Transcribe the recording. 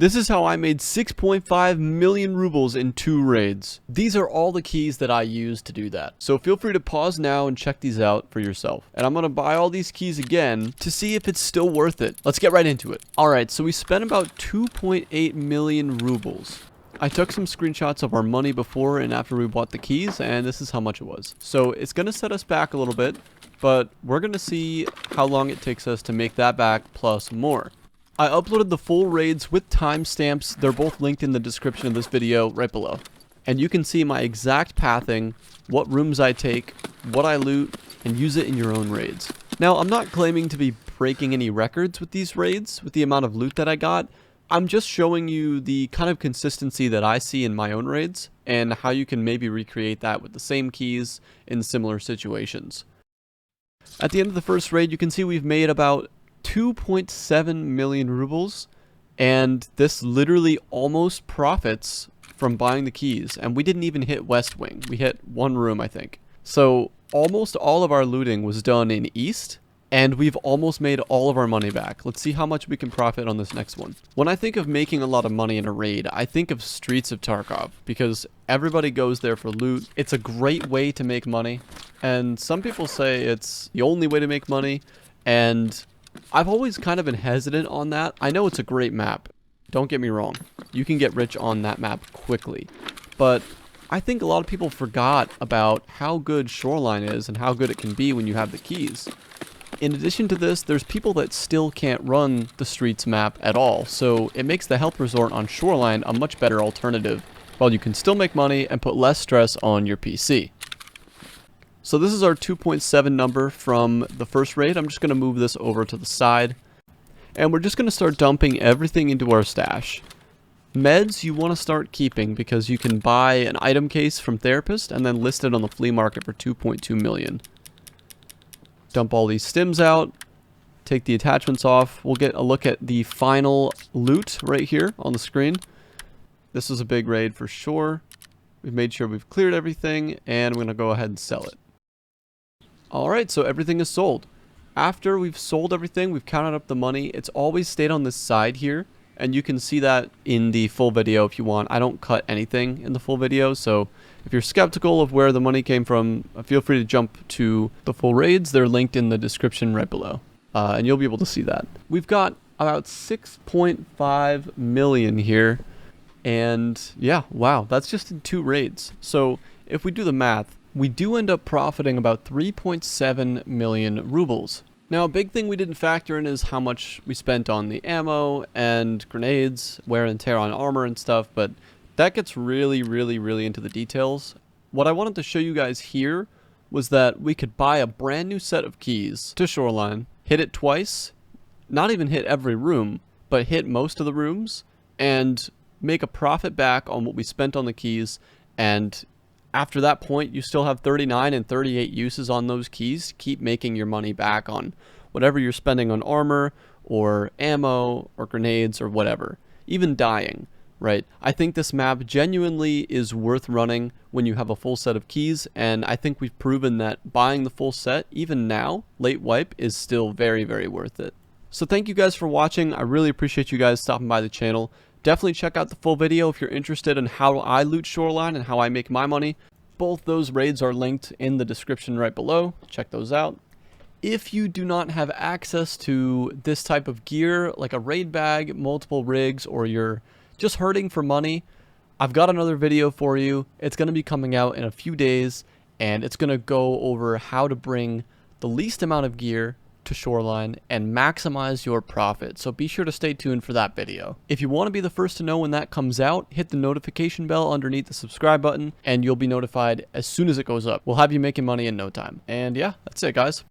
This is how I made 6.5 million rubles in 2 raids. These are all the keys that I used to do that. So feel free to pause now and check these out for yourself. And I'm going to buy all these keys again to see if it's still worth it. Let's get right into it. Alright, so we spent about 2.8 million rubles. I took some screenshots of our money before and after we bought the keys, and this is how much it was. So it's going to set us back a little bit, but we're going to see how long it takes us to make that back plus more. I uploaded the full raids with timestamps. They're both linked in the description of this video right below. And you can see my exact pathing, what rooms I take, what I loot, and use it in your own raids. Now, I'm not claiming to be breaking any records with these raids, with the amount of loot that I got. I'm just showing you the kind of consistency that I see in my own raids, and how you can maybe recreate that with the same keys in similar situations. At the end of the first raid, you can see we've made about 2.7 million rubles, and this literally almost profits from buying the keys. And we didn't even hit West Wing. We hit one room, I think. So almost all of our looting was done in East, and we've almost made all of our money back. Let's see how much we can profit on this next one. When I think of making a lot of money in a raid, I think of Streets of Tarkov, because everybody goes there for loot. It's a great way to make money, and some people say it's the only way to make money, and I've always kind of been hesitant on that. I know it's a great map. Don't get me wrong. You can get rich on that map quickly. But I think a lot of people forgot about how good Shoreline is and how good it can be when you have the keys. In addition to this, there's people that still can't run the Streets map at all. So it makes the Health Resort on Shoreline a much better alternative, while you can still make money and put less stress on your PC. So this is our 2.7 number from the first raid. I'm just going to move this over to the side. And we're just going to start dumping everything into our stash. Meds you want to start keeping because you can buy an item case from Therapist and then list it on the flea market for 2.2 million. Dump all these stims out. Take the attachments off. We'll get a look at the final loot right here on the screen. This was a big raid for sure. We've made sure we've cleared everything, and we're going to go ahead and sell it. Alright, so everything is sold. After we've sold everything, we've counted up the money. It's always stayed on this side here, and you can see that in the full video if you want. I don't cut anything in the full video, so if you're skeptical of where the money came from, feel free to jump to the full raids. They're linked in the description right below, and you'll be able to see that. We've got about 6.5 million here, and yeah, wow, that's just in 2 raids. So if we do the math, we do end up profiting about 3.7 million rubles. Now, a big thing we didn't factor in is how much we spent on the ammo and grenades, wear and tear on armor and stuff, but that gets really into the details. What I wanted to show you guys here was that we could buy a brand new set of keys to Shoreline, hit it twice, not even hit every room, but hit most of the rooms, and make a profit back on what we spent on the keys. And after that point, you still have 39 and 38 uses on those keys to keep making your money back on whatever you're spending on armor or ammo or grenades or whatever, even dying, right? I think this map genuinely is worth running when you have a full set of keys, and I think we've proven that buying the full set, even now, late wipe, is still very worth it. So thank you guys for watching. I really appreciate you guys stopping by the channel. Definitely check out the full video if you're interested in how I loot Shoreline and how I make my money. Both those raids are linked in the description right below. Check those out. If you do not have access to this type of gear, like a raid bag, multiple rigs, or you're just hurting for money, I've got another video for you. It's going to be coming out in a few days, and it's going to go over how to bring the least amount of gear to Shoreline and maximize your profit. So be sure to stay tuned for that video. If you want to be the first to know when that comes out, hit the notification bell underneath the subscribe button and you'll be notified as soon as it goes up. We'll have you making money in no time. And yeah, that's it, guys.